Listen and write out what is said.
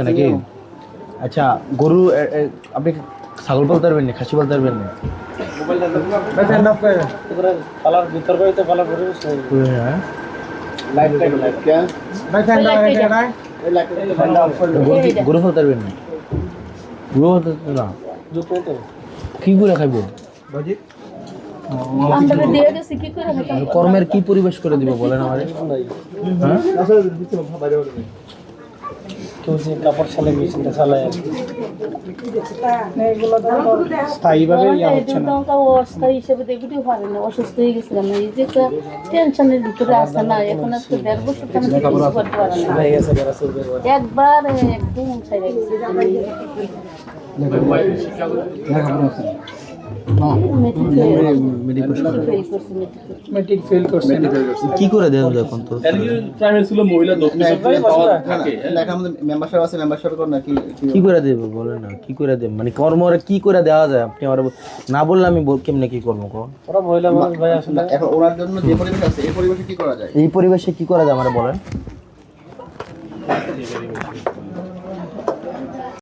নাকি? আচ্ছা গরু আপনি ছাগল পালতে পারবেন না, খাসি পালতে পারবেন না? পালার ভিতর করে পালার পরিবেশ হ্যাঁ গরু পালতে পারবেন না? গরু পালতে না কি করে খাইব? কর্মের কি পরিবেশ করে দিব বলেন আমারে? হ্যাঁ কেউ যে কাপড় ছালাই মেশিনটা চালায় স্থায়ীভাবে ইয়া হচ্ছে না। অস্থায়ী হিসেবে দেখতেও পারে না, অসুস্থ হয়ে গেছিলাম। এই যে একটা টেনশনের ভিতরে আসে না, এখন আজকে 1.5 বছর তো আমি কিছু করতে পারি না। একবার একদম ছেড়ে গেছে। মেট্রিক ফেল করছে। কি করে দেন এখন তো প্রাইমারি ছিল মহিলা মেম্বারশিপ আছে, মেম্বারশিপ কর নাকি কি করে দেব বলেন না? কি করে দেব মানে কর্মরে কি করে দেওয়া যায়? আপনি আমার না বললে আমি কেমনে কি করবো কো? ওরা মহিলা মানুষ ভাই আসলে এখন ওনার জন্য যে পরিবেশ আছে এই পরিবেশে কি করা যায়? এই পরিবেশে কি করা যায় আমারে বলেন?